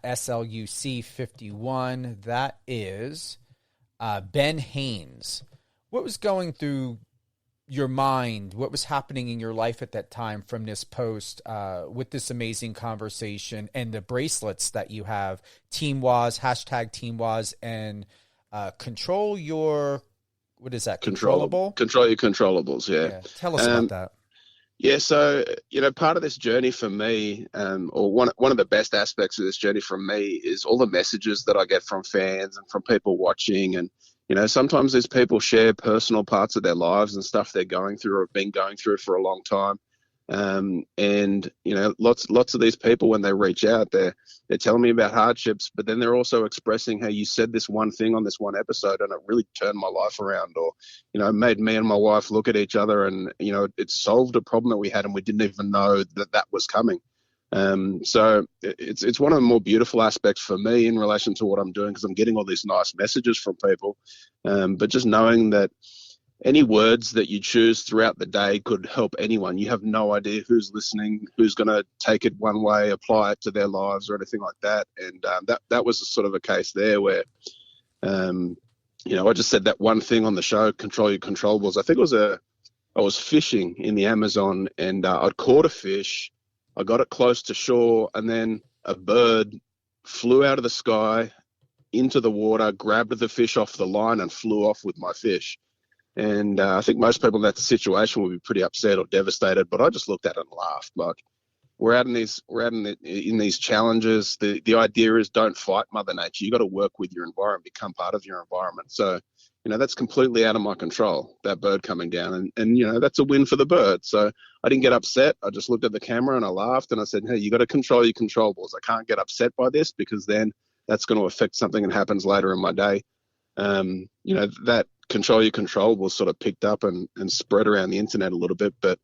SLUC 51. That is Ben Haynes. What was going through your mind? What was happening in your life at that time from this post with this amazing conversation and the bracelets that you have? Team Waz, hashtag Team Waz, and control your, what is that? Controllable? Control your controllables, yeah. Tell us about that. Yeah, so, part of this journey for me, or one of the best aspects of this journey for me is all the messages that I get from fans and from people watching. And, sometimes these people share personal parts of their lives and stuff they're going through or have been going through for a long time. And, lots of these people, when they reach out, they're telling me about hardships, but then they're also expressing how you said this one thing on this one episode and it really turned my life around, or, made me and my wife look at each other and, it solved a problem that we had and we didn't even know that was coming. So it's one of the more beautiful aspects for me in relation to what I'm doing, because I'm getting all these nice messages from people. But just knowing that any words that you choose throughout the day could help anyone. You have no idea who's listening, who's going to take it one way, apply it to their lives or anything like that. And that was sort of a case there where, I just said that one thing on the show, control your controllables. I think I was fishing in the Amazon and I'd caught a fish. I got it close to shore and then a bird flew out of the sky into the water, grabbed the fish off the line and flew off with my fish. And I think most people in that situation would be pretty upset or devastated, but I just looked at it and laughed. Like, we're out in these challenges. The idea is don't fight Mother Nature. You got to work with your environment, become part of your environment. So, that's completely out of my control, that bird coming down. And that's a win for the bird. So I didn't get upset. I just looked at the camera and I laughed and I said, hey, you got to control your controllables. I can't get upset by this because then that's going to affect something that happens later in my day. That control your controllables sort of picked up and spread around the internet a little bit, but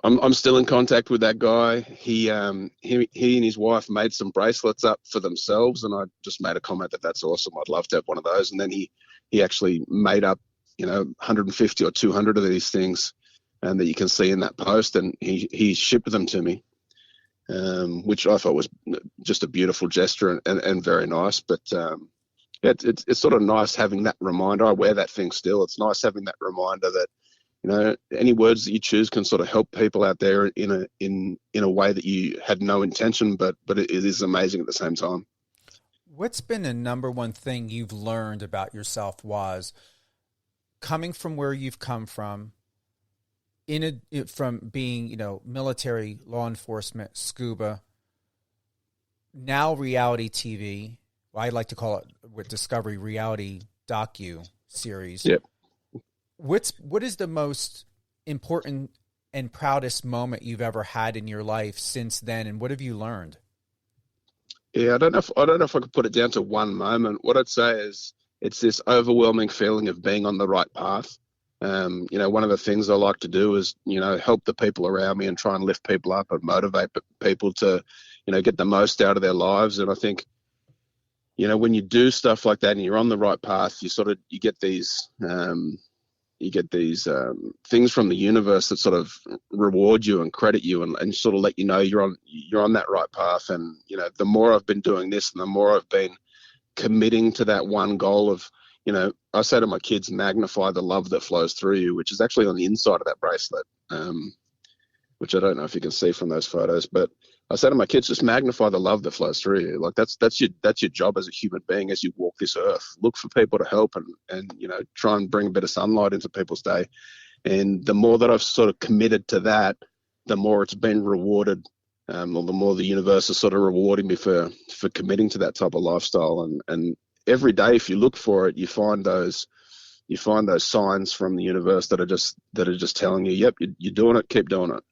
I'm still in contact with that guy. He and his wife made some bracelets up for themselves, and I just made a comment that's awesome. I'd love to have one of those. And then he actually made up 150 or 200 of these things, and that you can see in that post, and he shipped them to me, which I thought was just a beautiful gesture and very nice. But it's sort of nice having that reminder. I wear that thing still. It's nice having that reminder that any words that you choose can sort of help people out there in a way that you had no intention, but it is amazing at the same time. What's been the number one thing you've learned about yourself, Waz, coming from where you've come from, from being military, law enforcement, SCUBA, now reality TV? Well, I like to call it with Discovery reality docu series. Yep. What is the most important and proudest moment you've ever had in your life since then, and what have you learned? Yeah, I don't know if I could put it down to one moment. What I'd say is it's this overwhelming feeling of being on the right path. One of the things I like to do is help the people around me and try and lift people up and motivate people to get the most out of their lives. And I think when you do stuff like that and you're on the right path, you get these things from the universe that sort of reward you and credit you and sort of let you know you're on that right path. And the more I've been doing this and the more I've been committing to that one goal of I say to my kids, magnify the love that flows through you, which is actually on the inside of that bracelet, which I don't know if you can see from those photos, but I say to my kids, just magnify the love that flows through you. Like that's your job as a human being as you walk this earth. Look for people to help and try and bring a bit of sunlight into people's day. And the more that I've sort of committed to that, the more it's been rewarded, or the more the universe is sort of rewarding me for committing to that type of lifestyle. And every day, if you look for it, you find those signs from the universe that are just telling you, yep, you're doing it, keep doing it.